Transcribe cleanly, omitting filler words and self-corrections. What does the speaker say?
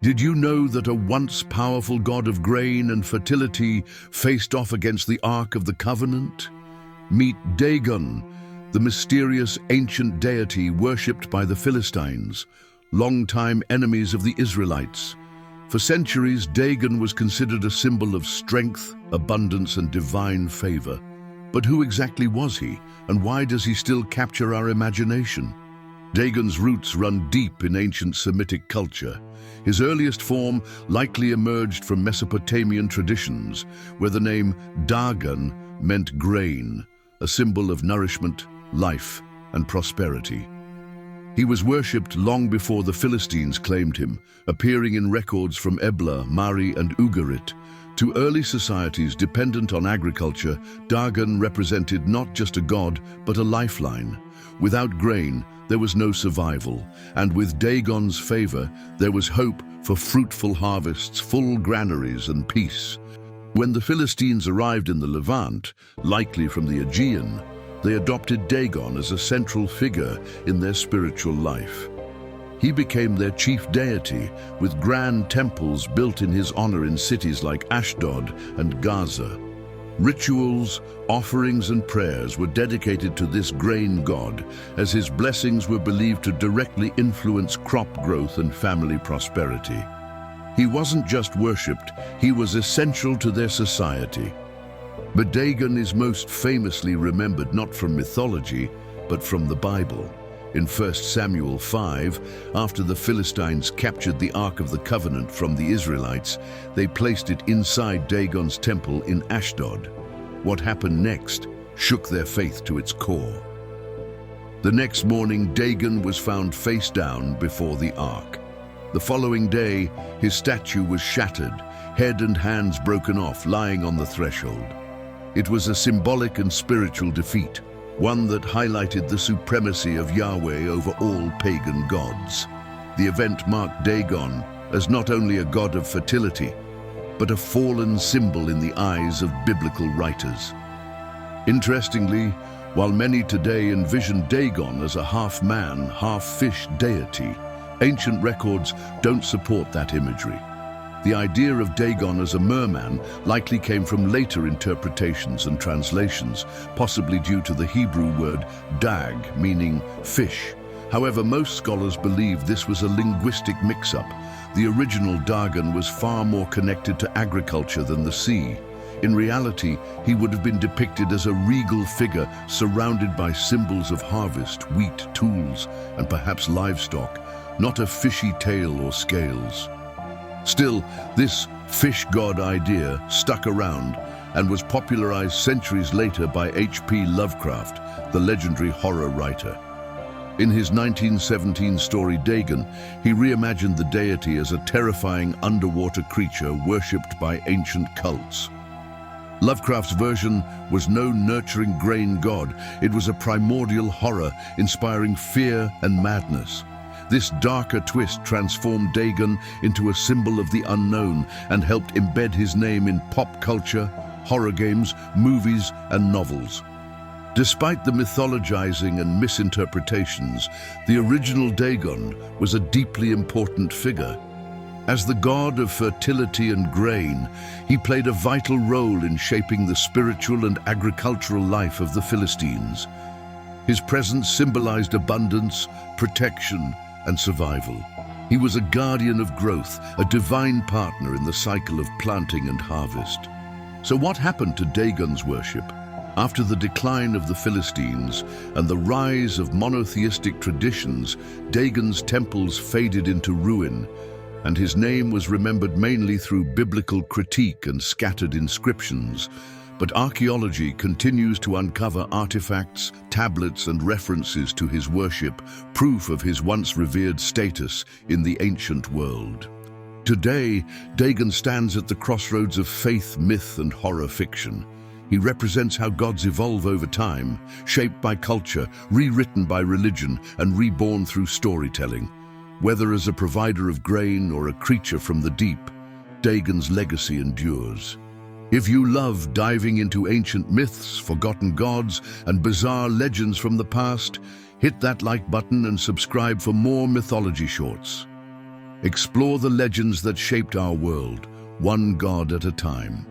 Did you know that a once powerful god of grain and fertility faced off against the Ark of the Covenant? Meet Dagon, the mysterious ancient deity worshipped by the Philistines, longtime enemies of the Israelites. For centuries, Dagon was considered a symbol of strength, abundance, and divine favor. But who exactly was he, and why does he still capture our imagination? Dagon's roots run deep in ancient Semitic culture. His earliest form likely emerged from Mesopotamian traditions, where the name Dagon meant grain, a symbol of nourishment, life, and prosperity. He was worshipped long before the Philistines claimed him, appearing in records from Ebla, Mari, and Ugarit. To early societies dependent on agriculture, Dagon represented not just a god, but a lifeline. Without grain, there was no survival, and with Dagon's favor, there was hope for fruitful harvests, full granaries, and peace. When the Philistines arrived in the Levant, likely from the Aegean, they adopted Dagon as a central figure in their spiritual life. He became their chief deity, with grand temples built in his honor in cities like Ashdod and Gaza. Rituals, offerings, and prayers were dedicated to this grain god, as his blessings were believed to directly influence crop growth and family prosperity. He wasn't just worshipped, he was essential to their society. But Dagon is most famously remembered not from mythology, but from the Bible. In 1 Samuel 5, after the Philistines captured the Ark of the Covenant from the Israelites, they placed it inside Dagon's temple in Ashdod. What happened next shook their faith to its core. The next morning, Dagon was found face down before the Ark. The following day, his statue was shattered, head and hands broken off, lying on the threshold. It was a symbolic and spiritual defeat, one that highlighted the supremacy of Yahweh over all pagan gods. The event marked Dagon as not only a god of fertility, but a fallen symbol in the eyes of biblical writers. Interestingly, while many today envision Dagon as a half-man, half-fish deity, ancient records don't support that imagery. The idea of Dagon as a merman likely came from later interpretations and translations, possibly due to the Hebrew word dag, meaning fish. However, most scholars believe this was a linguistic mix-up. The original Dagon was far more connected to agriculture than the sea. In reality, he would have been depicted as a regal figure surrounded by symbols of harvest, wheat, tools, and perhaps livestock, not a fishy tail or scales. Still, this fish god idea stuck around and was popularized centuries later by H.P. Lovecraft, the legendary horror writer. In his 1917 story Dagon, he reimagined the deity as a terrifying underwater creature worshipped by ancient cults. Lovecraft's version was no nurturing grain god, it was a primordial horror inspiring fear and madness. This darker twist transformed Dagon into a symbol of the unknown and helped embed his name in pop culture, horror games, movies, and novels. Despite the mythologizing and misinterpretations, the original Dagon was a deeply important figure. As the god of fertility and grain, he played a vital role in shaping the spiritual and agricultural life of the Philistines. His presence symbolized abundance, protection, and survival. He was a guardian of growth, a divine partner in the cycle of planting and harvest. So what happened to Dagon's worship? After the decline of the Philistines and the rise of monotheistic traditions, Dagon's temples faded into ruin, and his name was remembered mainly through biblical critique and scattered inscriptions. But archaeology continues to uncover artifacts, tablets, and references to his worship, proof of his once-revered status in the ancient world. Today, Dagon stands at the crossroads of faith, myth, and horror fiction. He represents how gods evolve over time, shaped by culture, rewritten by religion, and reborn through storytelling. Whether as a provider of grain or a creature from the deep, Dagon's legacy endures. If you love diving into ancient myths, forgotten gods, and bizarre legends from the past, hit that like button and subscribe for more mythology shorts. Explore the legends that shaped our world, one God at a time.